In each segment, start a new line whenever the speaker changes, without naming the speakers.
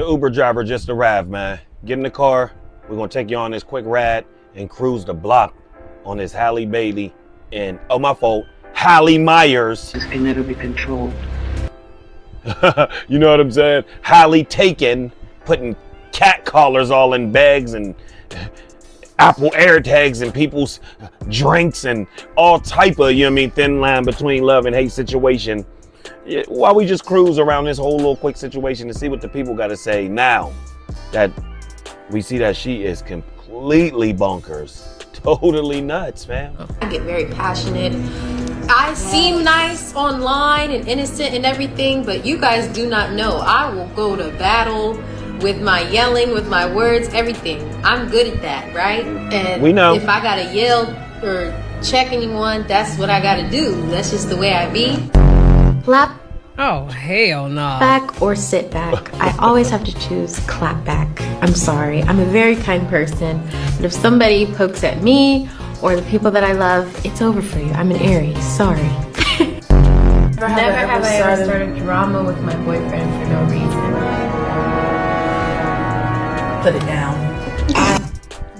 The Uber driver just arrived, man. Get in the car. We're gonna take you on this quick ride and cruise the block on this Halle Bailey and, oh, my fault, Halle Myers.
This can never be controlled.
You know what I'm saying? Halle taken, putting cat collars all in bags and Apple AirTags in people's drinks and all type of, you know what I mean, thin line between love and hate situation. While we just cruise around this whole little quick situation to see what the people got to say now that we see that she is completely bonkers. Totally nuts, man.
I get very passionate. I seem nice online and innocent and everything, but you guys do not know. I will go to battle with my yelling, with my words, everything. I'm good at that, right? And
we know.
If I gotta yell or check anyone, that's what I gotta do. That's just the way I be.
Clap
Oh, hell no.
back or sit back. I always have to choose clap back. I'm sorry. I'm a very kind person. But if somebody pokes at me or the people that I love, it's over for you. I'm an Aries. Sorry. Never have I ever started drama with my boyfriend for no reason.
Put it down.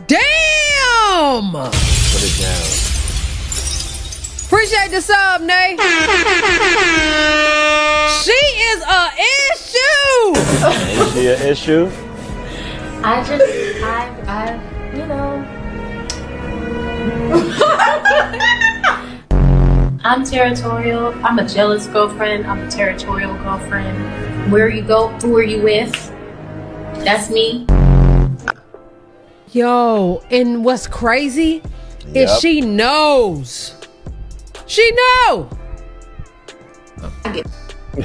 Damn!
Put it down.
Appreciate the sub, Nay. She is a issue.
Is she an issue?
You know. I'm territorial. I'm a jealous girlfriend. I'm a territorial girlfriend. Where you go, who are you with? That's me.
Yo, and what's crazy
Yep.
is she knows. She know.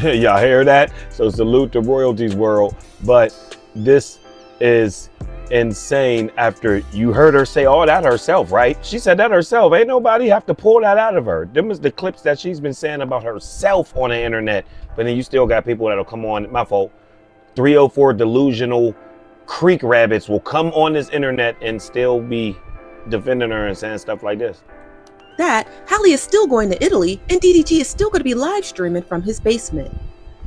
Y'all hear that? So salute the royalties world. But this is insane after you heard her say all that herself, right? She said that herself. Ain't nobody have to pull that out of her. Them is the clips that she's been saying about herself on the internet. But then you still got people that'll come on, my fault, 304 delusional creek rabbits will come on this internet and still be defending her and saying stuff like this.
That, Halle is still going to Italy, and DDG is still going to be live streaming from his basement.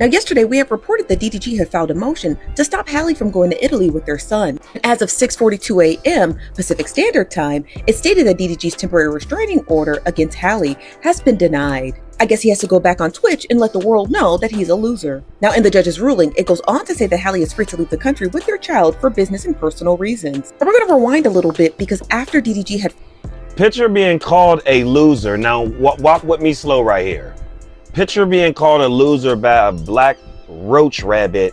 Now, yesterday we have reported that DDG had filed a motion to stop Halle from going to Italy with their son. And as of 6:42 a.m. Pacific Standard Time, it stated that DDG's temporary restraining order against Halle has been denied. I guess he has to go back on Twitch and let the world know that he's a loser. Now, in the judge's ruling, it goes on to say that Halle is free to leave the country with their child for business and personal reasons. But we're going to rewind a little bit because after DDG had
Picture being called a loser. Now, walk with me slow right here. Picture being called a loser by a black roach rabbit.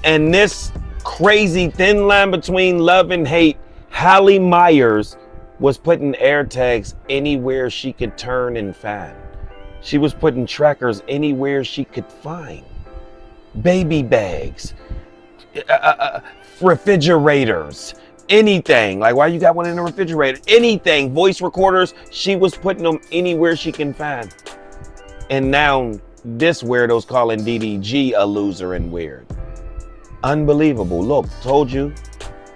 And this crazy thin line between love and hate, Halle Myers was putting AirTags anywhere she could turn and find. She was putting trackers anywhere she could find. Baby bags, refrigerators, anything. Like, why you got one in the refrigerator? Anything. Voice recorders, she was putting them anywhere she can find. And now this weirdo's calling DDG a loser and weird. Unbelievable. Look, told you,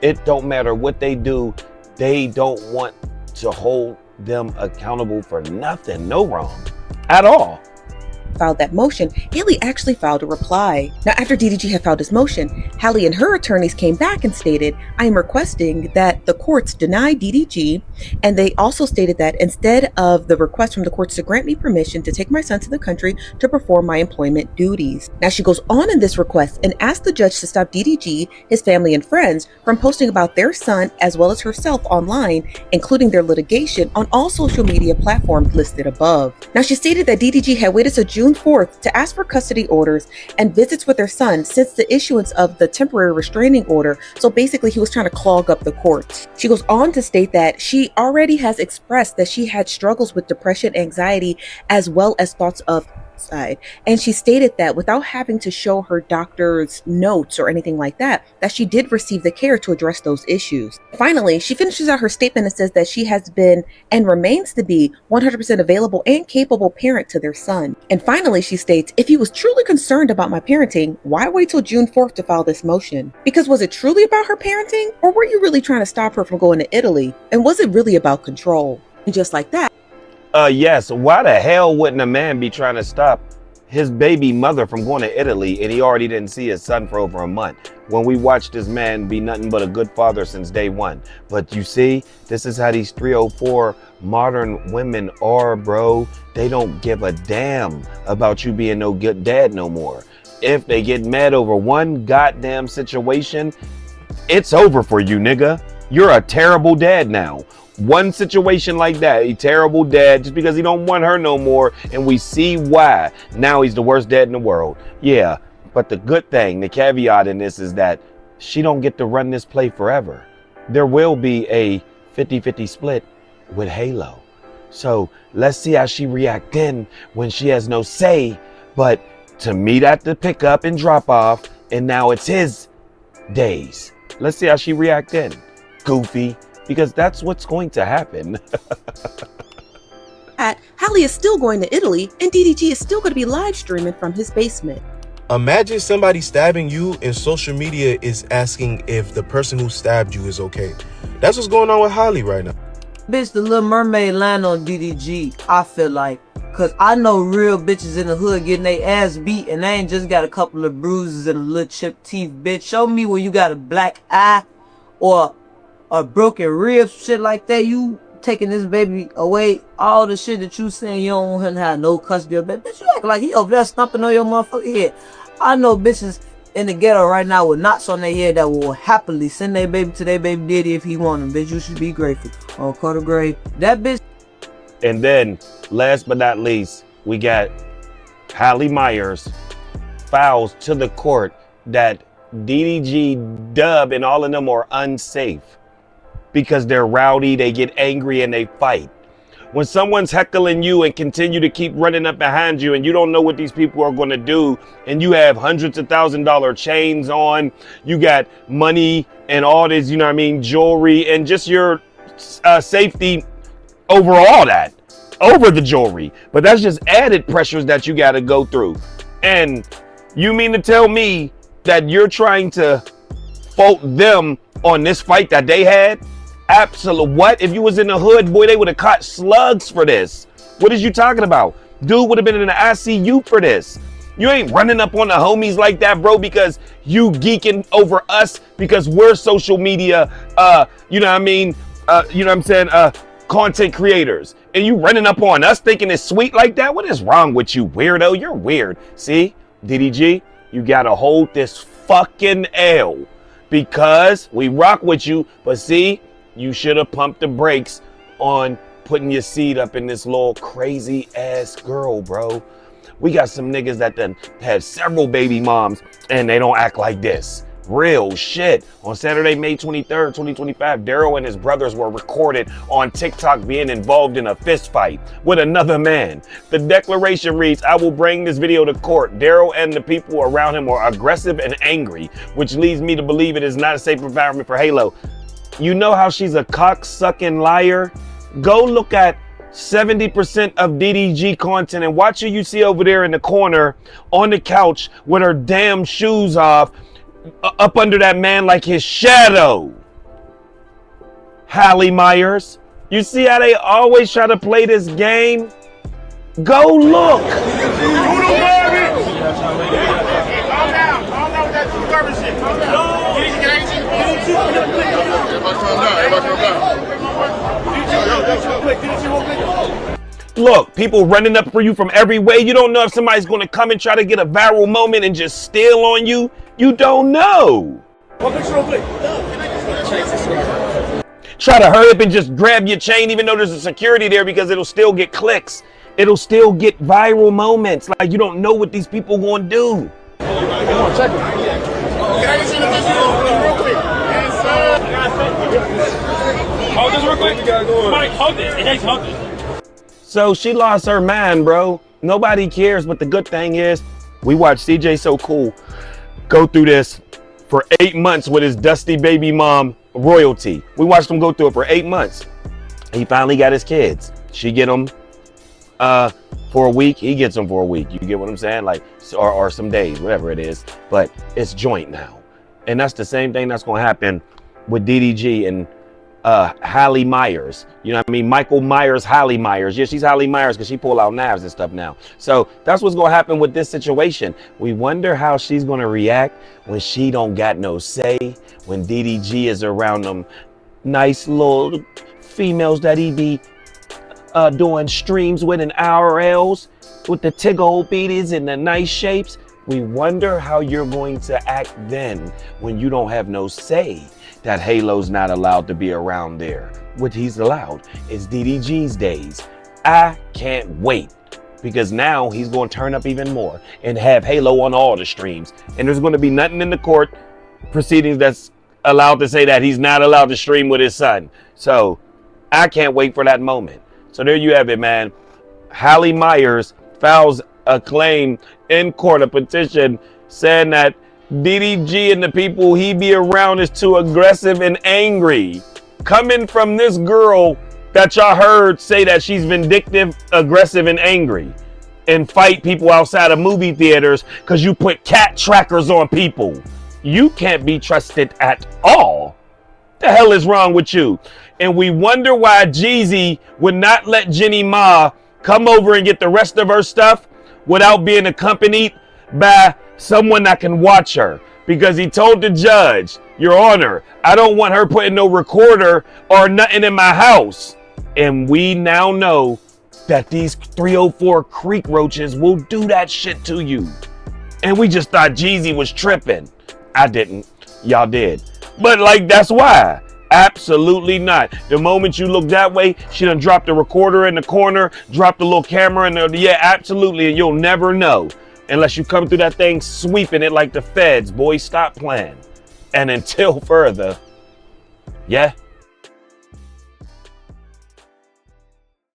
it don't matter what they do. They don't want to hold them accountable for nothing, no wrong at all.
filed that motion, Halle actually filed a reply. Now, after DDG had filed his motion, Halle and her attorneys came back and stated, I am requesting that the courts deny DDG, and they also stated that instead of the request from the courts to grant me permission to take my son to the country to perform my employment duties. Now, she goes on in this request and asks the judge to stop DDG, his family and friends from posting about their son as well as herself online, including their litigation on all social media platforms listed above. Now, she stated that DDG had waited till June 4th to ask for custody orders and visits with their son since the issuance of the temporary restraining order. So basically, he was trying to clog up the courts. She goes on to state that she already has expressed that she had struggles with depression, anxiety, as well as thoughts of suicide. And she stated that without having to show her doctor's notes or anything like that, that she did receive the care to address those issues. Finally, she finishes out her statement and says that she has been and remains to be 100% available and capable parent to their son. And finally, she states, if he was truly concerned about my parenting, why wait till June 4th to file this motion? Because was it truly about her parenting, or were you really trying to stop her from going to Italy? And was it really about control? And just like that,
Yes, why the hell wouldn't a man be trying to stop his baby mother from going to Italy, and he already didn't see his son for over a month. When we watched this man be nothing but a good father since day one. But you see, this is how these 304 modern women are, bro. They don't give a damn about you being no good dad no more. If they get mad over one goddamn situation, it's over for you, nigga. You're a terrible dad now. One situation like that, a terrible dad, just because he don't want her no more, and we see why. Now he's the worst dad in the world. Yeah, but the good thing, the caveat in this is that she don't get to run this play forever. There will be a 50-50 split with Halo. So let's see how she react then when she has no say, but to meet at the pickup and drop off, and now it's his days. Let's see how she react then. Goofy. Because that's what's going to happen.
Halle is still going to Italy, and DDG is still going to be live streaming from his basement.
Imagine somebody stabbing you and social media is asking if the person who stabbed you is okay. That's what's going on with Halle right now.
Bitch, the Little Mermaid line on DDG, I feel like. Cause I know real bitches in the hood getting their ass beat and they ain't just got a couple of bruises and a little chipped teeth, bitch. Show me where you got a black eye or a broken rib, shit like that. You taking this baby away, all the shit that you saying you don't want him to have no custody of that. Bitch, you act like he over there stomping on your motherfucking head. I know bitches in the ghetto right now with knots on their head that will happily send their baby to their baby daddy if he want them. Bitch, you should be grateful. On Carter Grave, that bitch.
And then, last but not least, we got Halle Myers files to the court that DDG, Dub, and all of them are unsafe because they're rowdy, they get angry, and they fight. When someone's heckling you and continue to keep running up behind you and you don't know what these people are going to do, and you have hundreds of $1,000 chains on, you got money and all this, you know what I mean, jewelry, and just your safety over all that, over the jewelry. But that's just added pressures that you got to go through. And you mean to tell me that you're trying to fault them on this fight that they had? Absolute what? If you was in the hood, boy, they would have caught slugs for this. What is you talking about? Dude would have been in the ICU for this. You ain't running up on the homies like that, bro, because you geeking over us because we're social media, you know what I mean? You know what I'm saying? Content creators. And you running up on us thinking it's sweet like that? What is wrong with you, weirdo? You're weird. See, DDG, you gotta hold this fucking L because we rock with you, but see, you should have pumped the brakes on putting your seed up in this little crazy ass girl, bro. We got some niggas that done had several baby moms and they don't act like this. Real shit. On Saturday, May 23rd, 2025, Daryl and his brothers were recorded on TikTok being involved in a fist fight with another man. The declaration reads, "I will bring this video to court. Daryl and the people around him are aggressive and angry, which leads me to believe it is not a safe environment for Halo." You know how she's a cock-sucking liar? Go look at 70% of DDG content and watch who you see over there in the corner on the couch with her damn shoes off, up under that man like his shadow. Halle Myers. You see how they always try to play this game? Go look. Look, people running up for you from every way. You don't know if somebody's going to come and try to get a viral moment and just steal on you. You don't know. Try to hurry up and just grab your chain even though there's a security there because it'll still get clicks. It'll still get viral moments. Like you don't know what these people going to do.
Come on, check it. Can I get you the picture real quick? Yes, sir. Hold this real quick. Somebody hold this. It takes hold this.
So she lost her mind, bro. Nobody cares, but the good thing is we watched CJ So Cool go through this for 8 months with his dusty baby mom royalty. We watched him go through it for 8 months. He finally got his kids. She get them for a week. He gets them for a week. You get what I'm saying? Like, or some days, whatever it is. But it's joint now. And that's the same thing that's going to happen with DDG. And Halle Myers. You know what I mean? Michael Myers, Halle Myers. Yeah, she's Halle Myers because she pull out knives and stuff now. So that's what's gonna happen with this situation. We wonder how she's gonna react when she don't got no say, when DDG is around them nice little females that he be doing streams with in IRLs with the tiggle beaties and the nice shapes. We wonder how you're going to act then when you don't have no say that Halo's not allowed to be around there. What he's allowed is DDG's days. I can't wait because now he's going to turn up even more and have Halo on all the streams. And there's going to be nothing in the court proceedings that's allowed to say that he's not allowed to stream with his son. So I can't wait for that moment. So there you have it, man. Halle Myers files a claim in court, a petition saying that DDG and the people he be around is too aggressive and angry. Coming from this girl that y'all heard say that she's vindictive, aggressive, and angry and fight people outside of movie theaters because you put cat trackers on people. You can't be trusted at all. The hell is wrong with you? And we wonder why Jeezy would not let Jenny Ma come over and get the rest of her stuff without being accompanied by someone that can watch her, because he told the judge, Your Honor, I don't want her putting no recorder or nothing in my house. And we now know that these 304 creek roaches will do that shit to you. And we just thought Jeezy was tripping. I didn't. Y'all did. But like, that's why. Absolutely not. The moment you look that way, she done dropped the recorder in the corner, dropped the little camera in the, yeah, absolutely. And you'll never know unless you come through that thing sweeping it like the feds. Boy, stop playing. And until further, yeah.